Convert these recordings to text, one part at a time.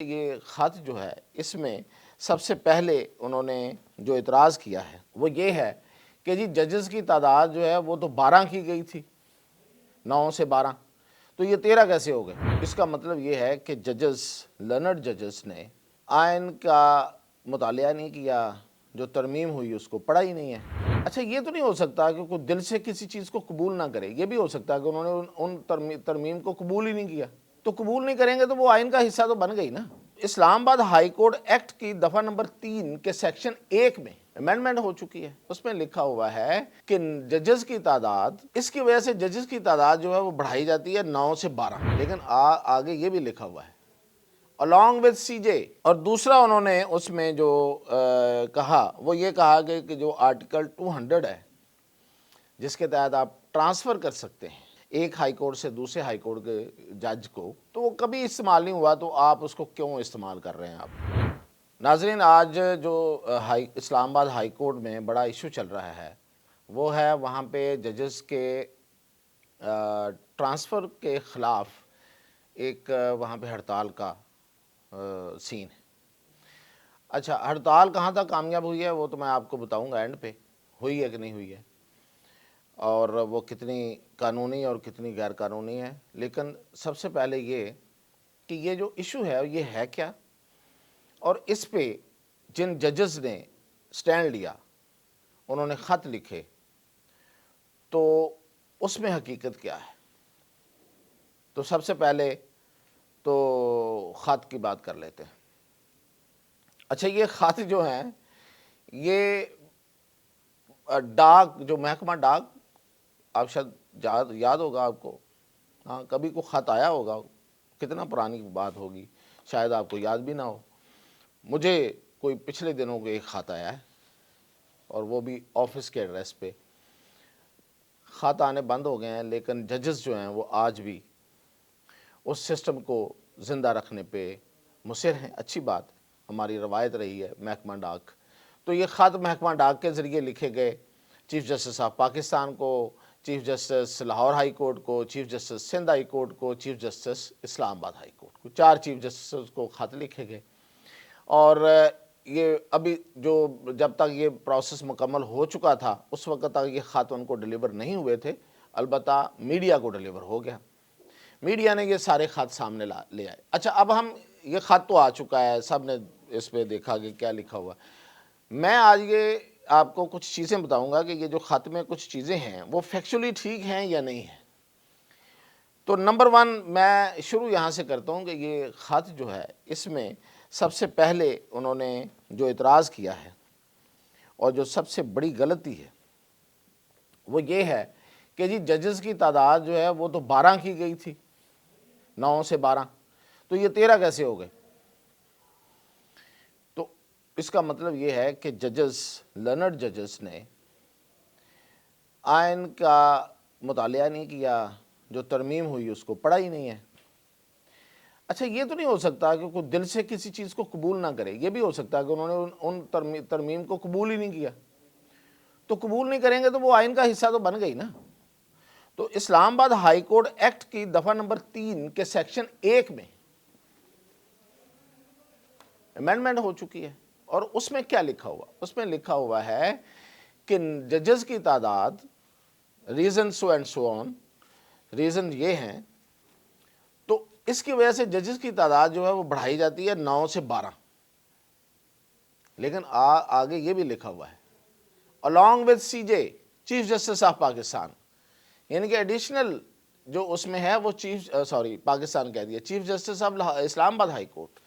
یہ خط جو ہے اس میں سب سے پہلے انہوں نے جو اعتراض کیا ہے وہ یہ ہے کہ جی ججز کی تعداد جو ہے وہ تو 12 کی گئی تھی، 9 سے 12، تو یہ 13 کیسے ہو گئے؟ اس کا مطلب یہ ہے کہ ججز، لرنڈ ججز نے آئین کا مطالعہ نہیں کیا، جو ترمیم ہوئی اس کو پڑھا ہی نہیں ہے۔ اچھا یہ تو نہیں ہو سکتا کہ کوئی دل سے کسی چیز کو قبول نہ کرے، یہ بھی ہو سکتا ہے کہ انہوں نے ان ترمیم کو قبول ہی نہیں کیا، تو قبول نہیں کریں گے تو وہ آئین کا حصہ تو بن گئی نا۔ اسلام آباد ہائی کورٹ ایکٹ کی دفعہ نمبر 3 کے سیکشن 1 میں امینڈمنٹ ہو چکی ہے، اس میں لکھا ہوا ہے کہ ججز کی تعداد، اس کی وجہ سے ججز کی تعداد جو ہے وہ بڑھائی جاتی ہے 9 سے 12، لیکن آگے یہ بھی لکھا ہوا ہے along with CJ۔ اور دوسرا انہوں نے اس میں جو کہا وہ یہ کہا کہ جو آرٹیکل 200 ہے جس کے تحت آپ ٹرانسفر کر سکتے ہیں ایک ہائی کورٹ سے دوسرے ہائی کورٹ کے جج کو، تو وہ کبھی استعمال نہیں ہوا، تو آپ اس کو کیوں استعمال کر رہے ہیں آپ؟ ناظرین، آج جو اسلام آباد ہائی کورٹ میں بڑا ایشو چل رہا ہے وہ ہے وہاں پہ ججز کے ٹرانسفر کے خلاف ایک وہاں پہ ہڑتال کا سین ہے۔ اچھا، ہڑتال کہاں تک کامیاب ہوئی ہے وہ تو میں آپ کو بتاؤں گا اینڈ پہ، ہوئی ہے کہ نہیں ہوئی ہے، اور وہ کتنی قانونی اور کتنی غیر قانونی ہے۔ لیکن سب سے پہلے یہ کہ یہ جو ایشو ہے یہ ہے کیا، اور اس پہ جن ججز نے سٹینڈ لیا، انہوں نے خط لکھے، تو اس میں حقیقت کیا ہے۔ تو سب سے پہلے تو خط کی بات کر لیتے ہیں۔ اچھا، یہ خط جو ہیں یہ ڈاک، جو محکمہ ڈاک، آپ شاید یاد ہوگا آپ کو، ہاں کبھی کو خط آیا ہوگا، کتنا پرانی بات ہوگی، شاید آپ کو یاد بھی نہ ہو۔ مجھے کوئی پچھلے دنوں کو ایک خط آیا ہے، اور وہ بھی آفس کے ایڈریس پہ۔ خط آنے بند ہو گئے ہیں، لیکن ججز جو ہیں وہ آج بھی اس سسٹم کو زندہ رکھنے پہ مصر ہیں۔ اچھی بات، ہماری روایت رہی ہے محکمہ ڈاک۔ تو یہ خط محکمہ ڈاک کے ذریعے لکھے گئے چیف جسٹس آف پاکستان کو، chief justice Lahore high court کو، chief justice Sindh high court کو، chief justice Islamabad high court کو، 4 چیف جسٹس کو خط لکھے گئے۔ اور یہ ابھی جب تک یہ پروسیس مکمل ہو چکا تھا اس وقت تک یہ خط ان کو ڈیلیور نہیں ہوئے تھے، البتہ میڈیا کو ڈیلیور ہو گیا، میڈیا نے یہ سارے خط سامنے لے آئے۔ اچھا، اب یہ خط تو آ چکا ہے، سب نے اس پہ دیکھا کہ کیا لکھا ہوا۔ میں آج یہ آپ کو کچھ چیزیں بتاؤں گا کہ یہ جو خط میں کچھ چیزیں ہیں وہ فیکچولی ٹھیک ہیں یا نہیں ہیں۔ تو نمبر 1 میں شروع یہاں سے کرتا ہوں کہ یہ خط جو ہے اس میں سب سے پہلے انہوں نے جو اعتراض کیا ہے اور جو سب سے بڑی غلطی ہے وہ یہ ہے کہ جی ججز کی تعداد جو ہے وہ تو 12 کی گئی تھی، 9 سے 12، تو یہ 13 کیسے ہو گئے؟ تو اس کا مطلب یہ ہے کہ ججز، لرنڈ ججز نے آئین کا مطالعہ نہیں کیا، جو ترمیم ہوئی اس کو پڑھا ہی نہیں ہے۔ اچھا یہ تو نہیں ہو سکتا کہ کوئی دل سے کسی چیز کو قبول نہ کرے، یہ بھی ہو سکتا ہے کہ انہوں نے ان ترمیم کو قبول ہی نہیں کیا، تو قبول نہیں کریں گے تو وہ آئین کا حصہ تو بن گئی نا۔ تو اسلام آباد ہائی کورٹ ایکٹ کی دفعہ نمبر 3 کے سیکشن 1 میں امینڈمنٹ ہو چکی ہے، اور اس میں کیا لکھا ہوا؟ اس میں لکھا ہوا ہے کہ ججز کی تعداد، reason so and so on, reason یہ ہیں، تو اس کی وجہ سے ججز کی تعداد جو ہے وہ بڑھائی جاتی ہے 9 سے 12، لیکن آگے یہ بھی لکھا ہوا ہے along with CJ، chief justice of Pakistan, یعنی کہ ایڈیشنل جو اس میں ہے وہ پاکستان کہہ دیا، چیف جسٹس آف اسلام آباد ہائی کورٹ۔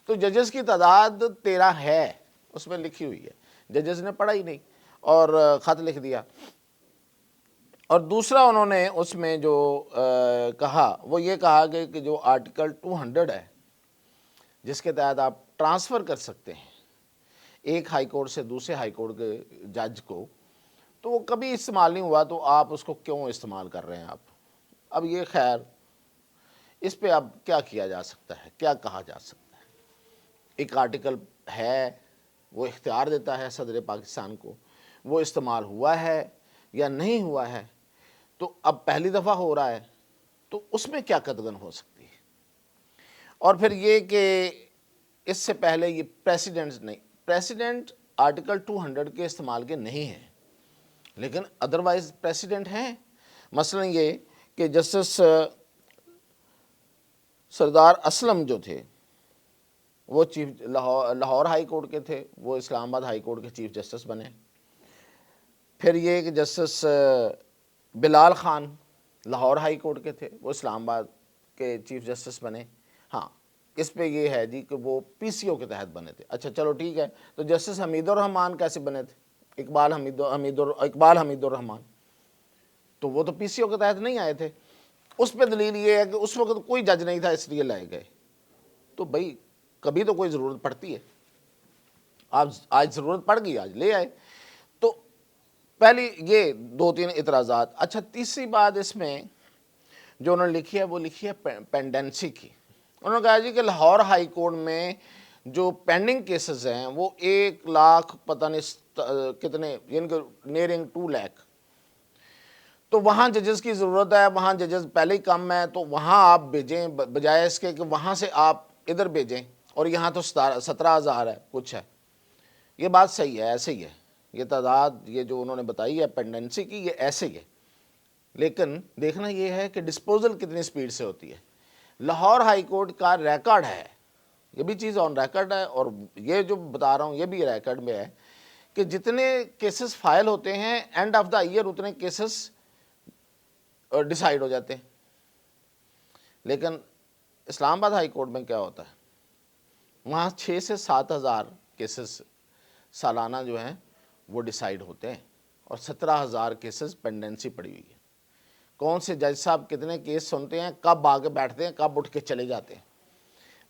تو ججز کی تعداد 13 ہے، اس میں لکھی ہوئی ہے، ججز نے پڑھا ہی نہیں اور خط لکھ دیا۔ اور دوسرا انہوں نے اس میں جو کہا وہ یہ کہا کہ جو آرٹیکل 200 ہے جس کے تحت آپ ٹرانسفر کر سکتے ہیں ایک ہائی کورٹ سے دوسرے ہائی کورٹ کے جج کو، تو وہ کبھی استعمال نہیں ہوا، تو آپ اس کو کیوں استعمال کر رہے ہیں آپ؟ اب یہ خیر، اس پہ اب کیا کیا جا سکتا ہے، کیا کہا جا سکتا ہے؟ ایک آرٹیکل ہے، وہ اختیار دیتا ہے صدر پاکستان کو، وہ استعمال ہوا ہے یا نہیں ہوا ہے، تو اب پہلی دفعہ ہو رہا ہے، تو اس میں کیا قدغن ہو سکتی ہے؟ اور پھر یہ کہ اس سے پہلے یہ پریسیڈنٹ نہیں، پریسیڈنٹ آرٹیکل 200 کے استعمال کے نہیں ہیں، لیکن ادروائز پریسیڈنٹ ہیں۔ مثلا یہ کہ جسٹس سردار اسلم جو تھے وہ چیف لاہور ہائی کورٹ کے تھے، وہ اسلام آباد ہائی کورٹ کے چیف جسٹس بنے۔ پھر یہ کہ جسٹس بلال خان لاہور ہائی کورٹ کے تھے، وہ اسلام آباد کے چیف جسٹس بنے۔ ہاں، اس پہ یہ ہے جی کہ وہ پی سی او کے تحت بنے تھے۔ اچھا چلو ٹھیک ہے، تو جسٹس حمید الرحمان کیسے بنے تھے؟ اقبال حمید الرحمان، تو وہ تو پی سی او کے تحت نہیں آئے تھے۔ اس پہ دلیل یہ ہے کہ اس وقت کوئی جج نہیں تھا اس لیے لائے گئے۔ تو بھائی کبھی تو کوئی ضرورت پڑتی ہے، آج ضرورت پڑ گئی، آج لے آئے۔ تو پہلی یہ 2-3 اعتراضات۔ اچھا تیسری بات اس میں جو انہوں نے لکھی ہے وہ لکھی ہے پینڈنسی کی۔ انہوں نے کہا جی کہ لاہور ہائی کورٹ میں جو پینڈنگ کیسز ہیں وہ 1 لاکھ پتہ نہیں کتنے، یعنی کہ نیئرنگ 2 لاکھ، تو وہاں ججز کی ضرورت ہے، وہاں ججز پہلے ہی کم ہے، تو وہاں آپ بھیجیں بجائے اس کے کہ وہاں سے آپ ادھر بھیجیں، اور یہاں تو 17,000 ہے کچھ ہے۔ یہ بات صحیح ہے، ایسے ہی ہے، یہ تعداد یہ جو انہوں نے بتائی ہے پینڈنسی کی، یہ ایسے ہی ہے، لیکن دیکھنا یہ ہے کہ ڈسپوزل کتنی سپیڈ سے ہوتی ہے۔ لاہور ہائی کورٹ کا ریکارڈ ہے، یہ بھی چیز آن ریکارڈ ہے، اور یہ جو بتا رہا ہوں یہ بھی ریکارڈ میں ہے کہ جتنے کیسز فائل ہوتے ہیں اینڈ آف دا ایئر اتنے کیسز ڈیسائیڈ ہو جاتے ہیں۔ لیکن اسلام آباد ہائی کورٹ میں کیا ہوتا ہے، وہاں 6 سے 7 ہزار کیسز سالانہ جو ہیں وہ ڈیسائیڈ ہوتے ہیں، اور 17,000 کیسز پینڈنسی پڑی ہوئی ہے۔ کون سے جج صاحب کتنے کیس سنتے ہیں، کب آ کے بیٹھتے ہیں، کب اٹھ کے چلے جاتے ہیں۔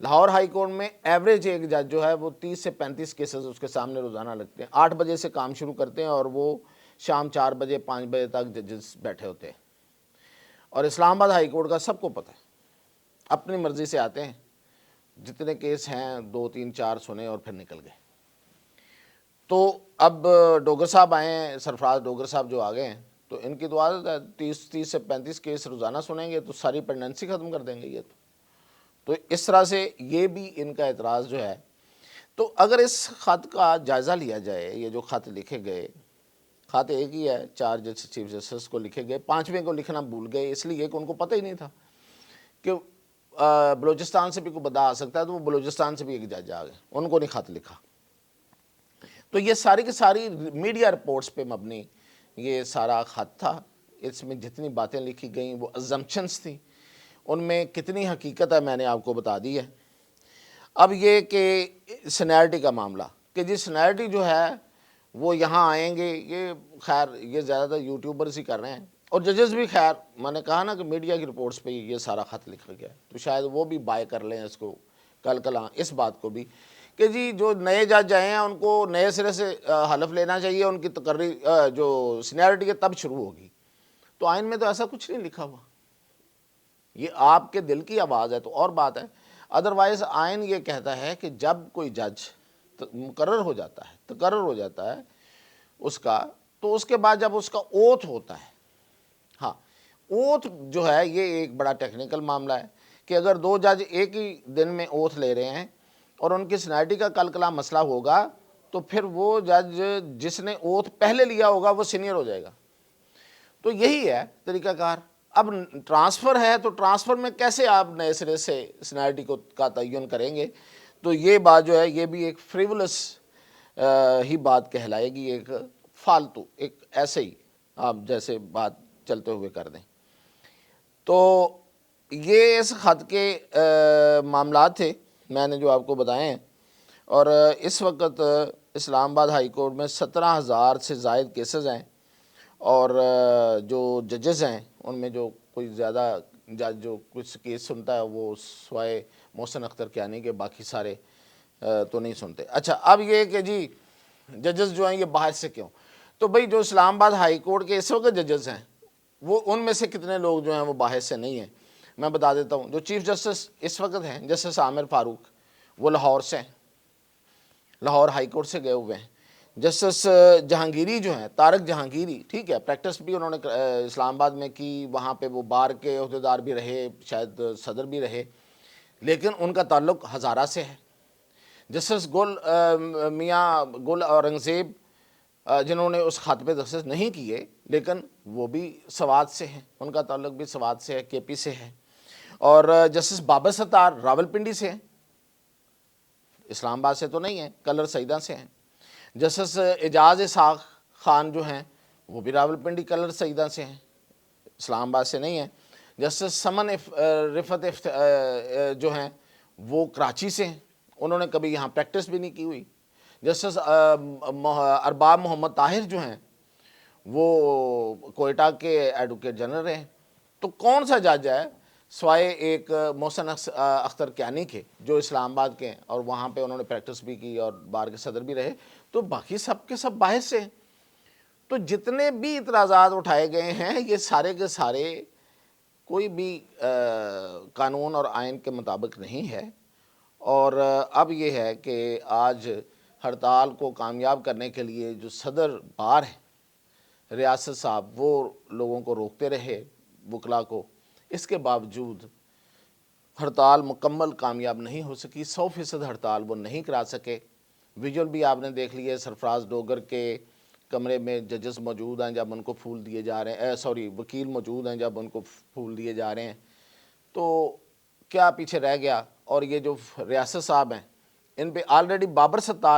لاہور ہائی کورٹ میں ایوریج ایک جج جو ہے وہ 30 سے 35 کیسز اس کے سامنے روزانہ لگتے ہیں۔ 8 بجے سے کام شروع کرتے ہیں اور وہ شام 4 بجے 5 بجے تک ججز بیٹھے ہوتے ہیں۔ اور اسلام آباد ہائی کورٹ کا سب کو پتہ ہے، اپنی مرضی سے آتے ہیں، جتنے کیس ہیں 2 3 4 سنے اور پھر نکل گئے۔ تو اب ڈوگر صاحب آئے ہیں، سرفراز ڈوگر صاحب جو آ گئے ہیں، تو ان کی تو عادت ہے 30 سے 35 کیس روزانہ سنیں گے تو ساری پینڈنسی ختم کر دیں گے یہ تو اس طرح سے یہ بھی ان کا اعتراض جو ہے۔ تو اگر اس خط کا جائزہ لیا جائے، یہ جو خط لکھے گئے، خط ایک ہی ہے، 4 چیف جسٹس کو لکھے گئے، 5ویں کو لکھنا بھول گئے اس لیے کہ ان کو پتہ ہی نہیں تھا کہ بلوچستان سے بھی کوئی بندہ آ سکتا ہے، تو وہ بلوچستان سے بھی ایک جج آ گئے، ان کو نہیں خط لکھا۔ تو یہ ساری کی ساری میڈیا رپورٹس پہ مبنی یہ سارا خط تھا۔ اس میں جتنی باتیں لکھی گئیں وہ ازمپشنز تھیں، ان میں کتنی حقیقت ہے میں نے آپ کو بتا دی ہے۔ اب یہ کہ سینیرٹی کا معاملہ، کہ جی سینیرٹی جو ہے وہ یہاں آئیں گے، یہ خیر یہ زیادہ تر یوٹیوبرز ہی کر رہے ہیں، اور ججز بھی خیر میں نے کہا نا کہ میڈیا کی رپورٹس پہ یہ سارا خط لکھا گیا، تو شاید وہ بھی بائے کر لیں اس کو کل اس بات کو بھی کہ جی جو نئے جج آئے ہیں ان کو نئے سرے سے حلف لینا چاہیے، ان کی تقرری جو سینیرٹی ہے تب شروع ہوگی۔ تو آئین میں تو ایسا کچھ نہیں لکھا ہوا، یہ آپ کے دل کی آواز ہے تو اور بات ہے، ادروائز آئین یہ کہتا ہے کہ جب کوئی جج مقرر ہو جاتا ہے، تقرر ہو جاتا ہے اس کا، تو اس کے بعد جب اس کا اوتھ ہوتا ہے، ہاں اوتھ جو ہے یہ ایک بڑا ٹیکنیکل معاملہ ہے کہ اگر 2 جج ایک ہی دن میں اوتھ لے رہے ہیں اور ان کی سینیرٹی کا کل کلا مسئلہ ہوگا تو پھر وہ جج جس نے اوتھ پہلے لیا ہوگا وہ سینئر ہو جائے گا۔ تو یہی ہے طریقہ کار۔ اب ٹرانسفر ہے تو ٹرانسفر میں کیسے آپ نئے سرے سے سینیرٹی کا تعین کریں گے؟ تو یہ بات جو ہے یہ بھی ایک فریولس ہی بات کہلائے گی، ایک فالتو، ایک ایسے ہی آپ جیسے بات چلتے ہوئے کر دیں۔ تو یہ اس خط کے معاملات تھے میں نے جو آپ کو بتائے ہیں، اور اس وقت اسلام آباد ہائی کورٹ میں 17,000 سے زائد کیسز ہیں، اور جو ججز ہیں ان میں جو کوئی زیادہ جج جو کچھ کیس سنتا ہے وہ سوائے محسن اختر کیانی کے باقی سارے تو نہیں سنتے۔ اچھا اب یہ کہ جی ججز جو ہیں یہ باہر سے کیوں؟ تو بھئی جو اسلام آباد ہائی کورٹ کے اس وقت ججز ہیں وہ ان میں سے کتنے لوگ جو ہیں وہ باہر سے نہیں ہیں، میں بتا دیتا ہوں۔ جو چیف جسٹس اس وقت ہیں جسٹس عامر فاروق، وہ لاہور سے ہیں، لاہور ہائی کورٹ سے گئے ہوئے ہیں۔ جسٹس جہانگیری جو ہیں، طارق جہانگیری، ٹھیک ہے پریکٹس بھی انہوں نے اسلام آباد میں کی، وہاں پہ وہ بار کے عہدیدار بھی رہے، شاید صدر بھی رہے، لیکن ان کا تعلق ہزارہ سے ہے۔ جسٹس میاں گل اورنگزیب جنہوں نے اس خط پہ دستخط نہیں کیے، لیکن وہ بھی سوات سے ہیں، ان کا تعلق بھی سوات سے ہے، کے پی سے ہے. اور جسٹس بابر ستار راولپنڈی سے ہیں، اسلام آباد سے تو نہیں ہیں، کلر سیدہ سے ہیں. جسٹس اعجاز اسحاق خان جو ہیں وہ بھی راولپنڈی کلر سیدہ سے ہیں، اسلام آباد سے نہیں ہیں. جسٹس سمن رفت جو ہیں وہ کراچی سے ہیں، انہوں نے کبھی یہاں پریکٹس بھی نہیں کی ہوئی. جسٹس ارباب محمد طاہر جو ہیں وہ کوئٹہ کے ایڈوکیٹ جنرل ہیں. تو کون سا جج ہے سوائے ایک محسن اختر کیانی کے جو اسلام آباد کے ہیں اور وہاں پہ انہوں نے پریکٹس بھی کی اور بار کے صدر بھی رہے، تو باقی سب کے سب باہر سے ہیں. تو جتنے بھی اعتراضات اٹھائے گئے ہیں یہ سارے کے سارے کوئی بھی قانون اور آئین کے مطابق نہیں ہے. اور اب یہ ہے کہ آج ہڑتال کو کامیاب کرنے کے لیے جو صدر بار ہے ریاست صاحب، وہ لوگوں کو روکتے رہے، وکلاء کو، اس کے باوجود ہڑتال مکمل کامیاب نہیں ہو سکی. 100% ہڑتال وہ نہیں کرا سکے. ویژول بھی آپ نے دیکھ لیے، سرفراز ڈوگر کے کمرے میں ججز موجود ہیں جب ان کو پھول دیے جا رہے ہیں، وکیل موجود ہیں جب ان کو پھول دیے جا رہے ہیں. تو کیا پیچھے رہ گیا؟ اور یہ جو ریاست صاحب ہیں ان پہ آلریڈی بابر ستار